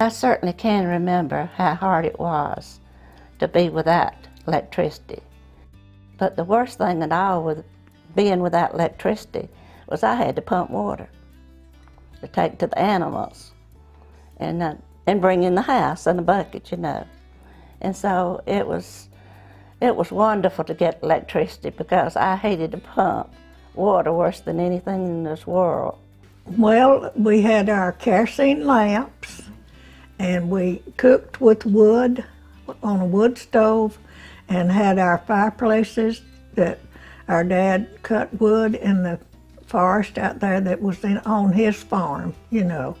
I certainly can remember how hard it was to be without electricity. But the worst thing at all with being without electricity was I had to pump water to take to the animals and bring in the house in a bucket, you know. And so it was wonderful to get electricity because I hated to pump water worse than anything in this world. Well, we had our kerosene lamps, and we cooked with wood on a wood stove and had our fireplaces that our dad cut wood in the forest out there that was on his farm, you know.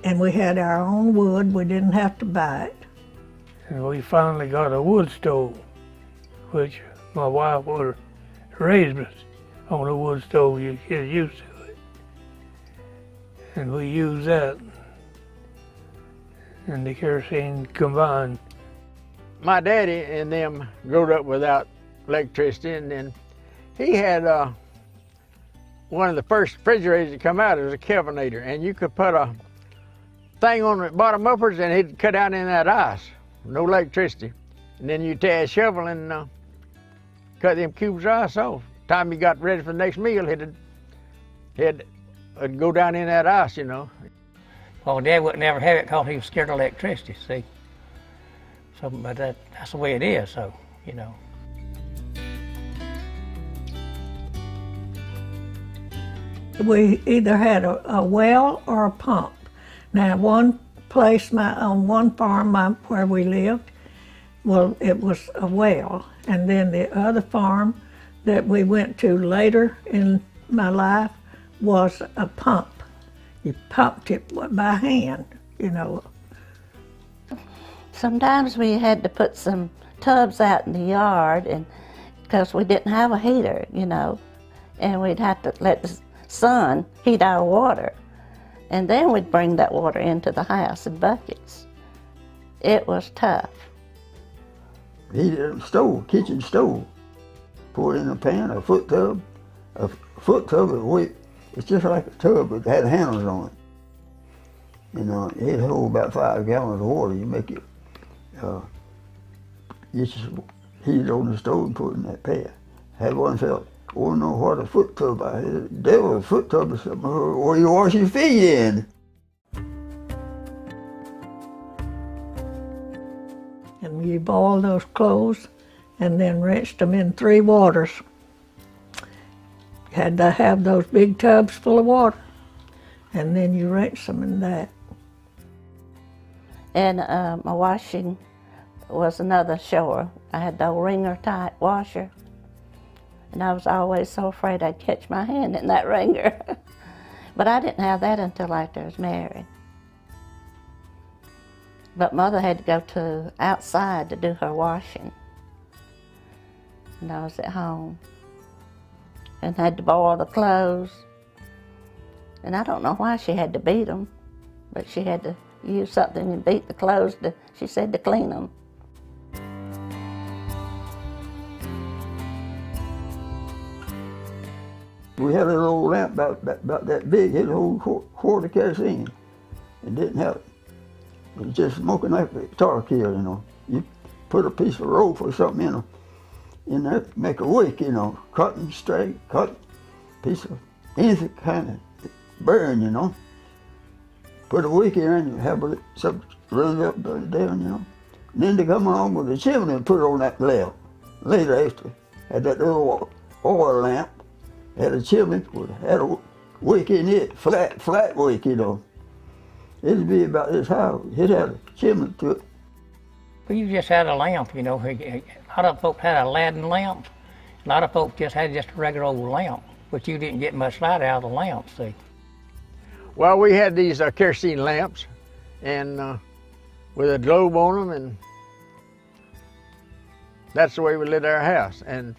And we had our own wood, we didn't have to buy it. And we finally got a wood stove, which my wife would raise us on a wood stove. You get used to it. And we used that and the kerosene combined. My daddy and them grew up without electricity, and then he had one of the first refrigerators that come out. It was a Kelvinator, and you could put a thing on the bottom uppers and he'd cut out in that ice. No electricity. And then you take a shovel and cut them cubes of ice off. Time you got ready for the next meal, it'd go down in that ice, you know. Well, Dad wouldn't ever have it because he was scared of electricity, see. So, but that's the way it is, so, you know. We either had a well or a pump. Now, one place on one farm where we lived, well, it was a well. And then the other farm that we went to later in my life was a pump. You pumped it by hand, you know. Sometimes we had to put some tubs out in the yard because we didn't have a heater, you know, and we'd have to let the sun heat our water. And then we'd bring that water into the house in buckets. It was tough. Heated a stove, kitchen stove. Pour it in a pan, a foot tub. A foot tub, it's just like a tub, but it had handles on it. You know, it hold about 5 gallons of water. You make it, you just heat it on the stove and put it in that pan. Had one felt, oh no, what a foot tub I had. There was a foot tub or something where you wash your feet in. And you boil those clothes and then rinsed them in 3 waters. You had to have those big tubs full of water, and then you rinse them in that. And my washing was another chore. I had the old wringer type washer, and I was always so afraid I'd catch my hand in that wringer. But I didn't have that until after I was married. But Mother had to go outside to do her washing, and I was at home and had to boil the clothes. And I don't know why she had to beat them, but she had to use something and beat the clothes, she said, to clean them. We had a little old lamp about that big, it hold quart of kerosene. It didn't have it. It was just smoking like a tar kettle, you know. You put a piece of rope or something in there, make a wick, you know, cotton straight, cotton, piece of anything kind of burn, you know. Put a wick in there and you have something run up and down, you know. And then they come along with the chimney and put it on that lamp. Later, after, had that little oil lamp, had a chimney, had a wick in it, flat wick, you know. It'd be about this high. It had a chimney to it. Well, you just had a lamp, you know. A lot of folks had a Aladdin lamp. A lot of folks just had just a regular old lamp, but you didn't get much light out of the lamp, see. Well, we had these kerosene lamps, and with a globe on them, and that's the way we lit our house. And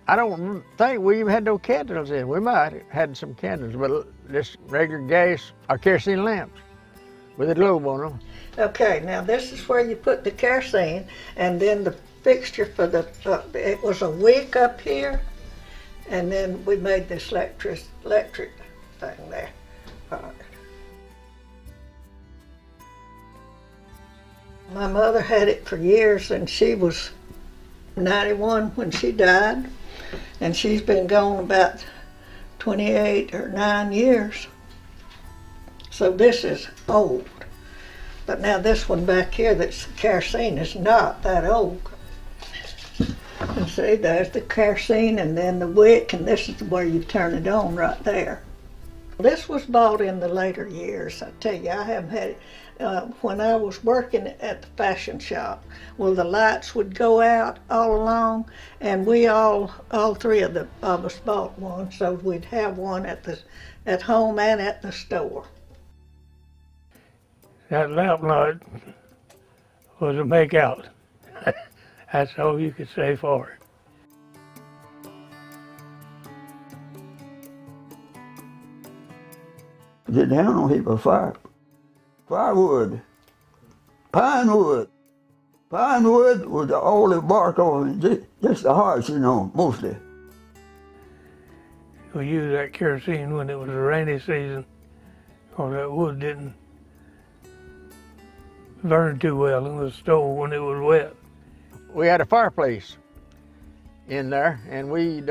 I don't think we even had no candles in. We might have had some candles, but just regular gas or kerosene lamps with a globe on them. Okay, now this is where you put the kerosene, and then the fixture for the, it was a wick up here, and then we made this electric thing there. My mother had it for years, and she was 91 when she died, and she's been gone about 28 or 9 years. So this is old. But now this one back here that's kerosene is not that old. And see, there's the kerosene and then the wick, and this is where you turn it on right there. This was bought in the later years. I tell you, I haven't had it. When I was working at the fashion shop, well, the lights would go out all along, and we all three of us bought one, so we'd have one at home and at the store. That lamp light was a make out. That's all you could say for it. Get down on a heap of firewood, pine wood. Pine wood with all the bark on it, just the hearts, you know, mostly. We used that kerosene when it was a rainy season, because that wood didn't burn too well in the stove when it was wet. We had a fireplace in there, and we'd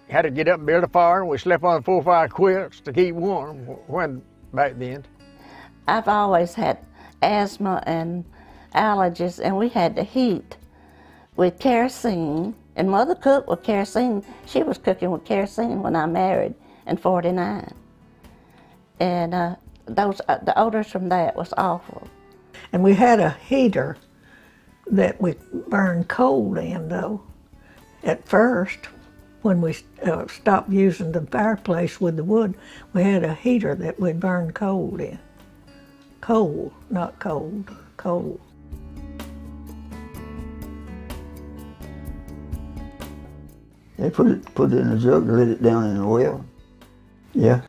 had to get up and build a fire, and we slept on 4 or 5 quilts to keep warm when back then. I've always had asthma and allergies, and we had to heat with kerosene, and Mother cooked with kerosene. She was cooking with kerosene when I married in '49. And the odors from that was awful. And we had a heater that we burned coal in, though, at first. When we stopped using the fireplace with the wood, we had a heater that we burned coal in. Coal, not cold, coal. They put it in a jug and let it down in the well. Yeah.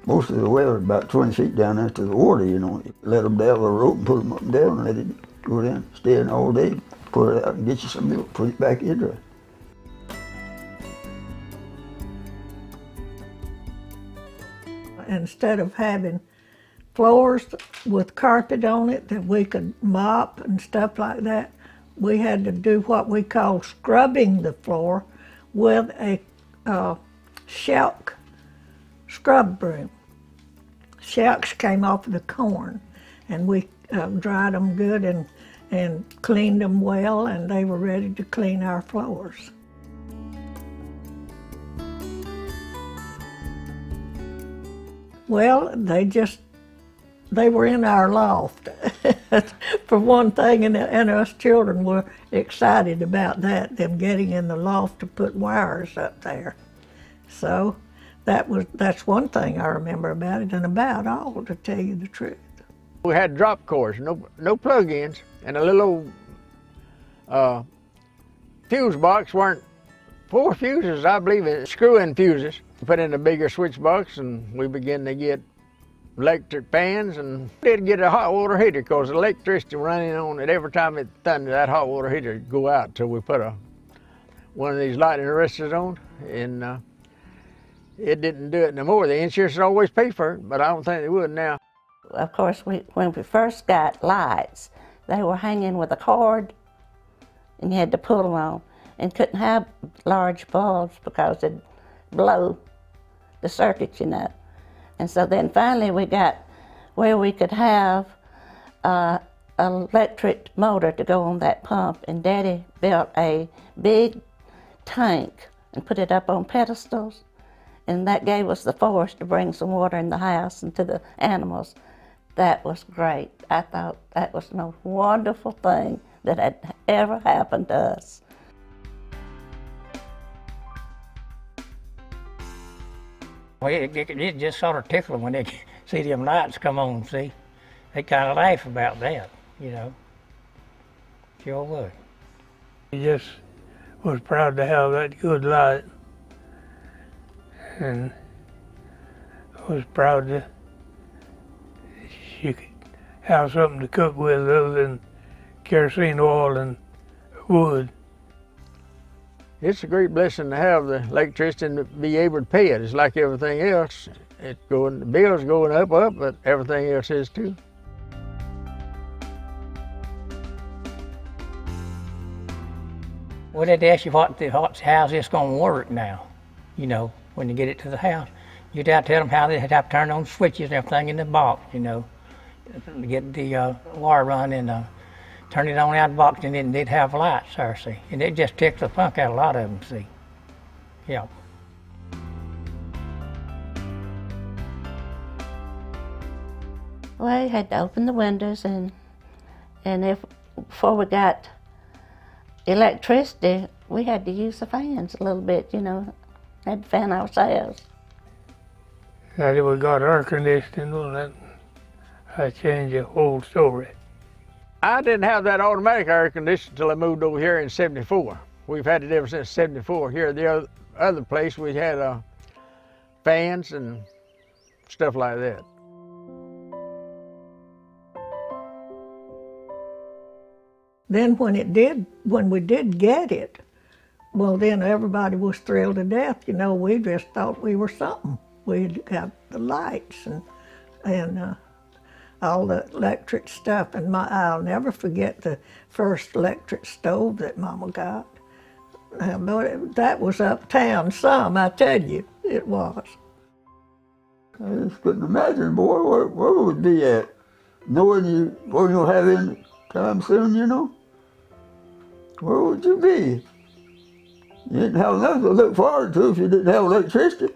Most of the well is about 20 feet down after the water, you know. Let them down the rope and put them up and down and let it go down, stay in all day, put it out and get you some milk, put it back in there. Instead of having floors with carpet on it that we could mop and stuff like that, we had to do what we call scrubbing the floor with a shalk scrub broom. Shalks came off of the corn, and we dried them good and cleaned them well, and they were ready to clean our floors. Well, they were in our loft, for one thing, and us children were excited about that, them getting in the loft to put wires up there. So that's one thing I remember about it, and about all, to tell you the truth. We had drop cords, no plug-ins, and a little old fuse box weren't 4 fuses, I believe it, screw-in fuses. Put in a bigger switch box, and we began to get electric fans, and we did get a hot water heater because electricity running on it every time it thundered. That hot water heater would go out till we put one of these lightning arresters on, and it didn't do it no more. The insurance would always pay for it, but I don't think they would now. Of course, when we first got lights, they were hanging with a cord, and you had to pull them on, and couldn't have large bulbs because it'd blow the circuits, you know. And so then finally we got where we could have an electric motor to go on that pump, and Daddy built a big tank and put it up on pedestals, and that gave us the force to bring some water in the house and to the animals. That was great. I thought that was the most wonderful thing that had ever happened to us. Well, it just sort of tickled them when they see them lights come on, see? They kind of laugh about that, you know. Sure would. He just was proud to have that good light, and was proud that you could have something to cook with other than kerosene oil and wood. It's a great blessing to have the electricity and to be able to pay it. It's like everything else. The bill's going up, but everything else is too. Well, they'd ask you how's this going to work now, you know, when you get it to the house. You'd have to tell them how they'd have to turn on switches and everything in the box, you know, to get the wire run and turn it on out of the box, and then they'd have lights there, see. And it just ticked the funk out of a lot of them, see. Yeah. Well, you had to open the windows, and before we got electricity, we had to use the fans a little bit, you know, had to fan ourselves. Now that we got air conditioning, well, that changed the whole story. I didn't have that automatic air conditioning until I moved over here in '74. We've had it ever since '74. Here at the other place, we had fans and stuff like that. Then when we did get it, well, then everybody was thrilled to death. You know, we just thought we were something. We'd got the lights and all the electric stuff. And I'll never forget the first electric stove that Mama got. That was uptown some, I tell you, it was. I just couldn't imagine, boy, where would be at, knowing you weren't going to have any time soon, you know? Where would you be? You didn't have nothing to look forward to if you didn't have electricity.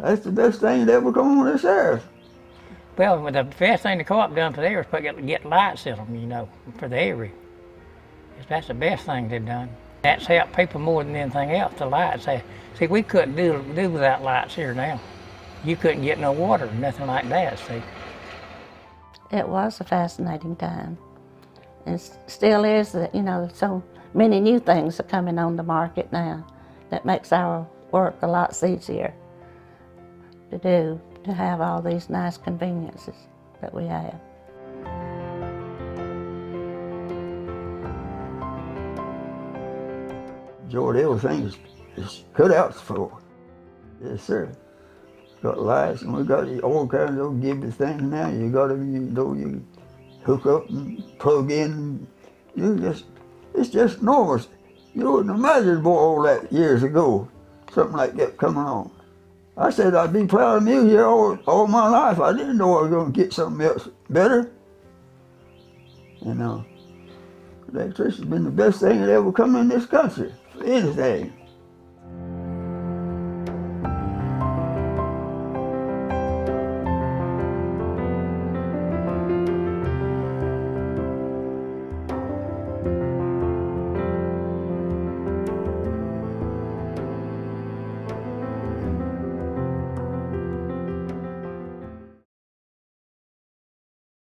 That's the best thing that ever come on this earth. Well, the best thing the co-op done for there was get lights in them, you know, for the area. That's the best thing they've done. That's helped people more than anything else, the lights. See, we couldn't do without lights here now. You couldn't get no water, nothing like that, see. It was a fascinating time. It still is, you know, so many new things are coming on the market now that makes our work a lot easier to do, to have all these nice conveniences that we have. George, everything is cut out for. Yes, sir. Got lights, and we got all kinds of gibby things now. You got them, you know, you hook up and plug in. It's just normal. You wouldn't imagine, boy, all that years ago, something like that coming on. I said I'd be proud of me here all my life. I didn't know I was going to get something else better. You know, electricity's been the best thing that ever come in this country, for anything.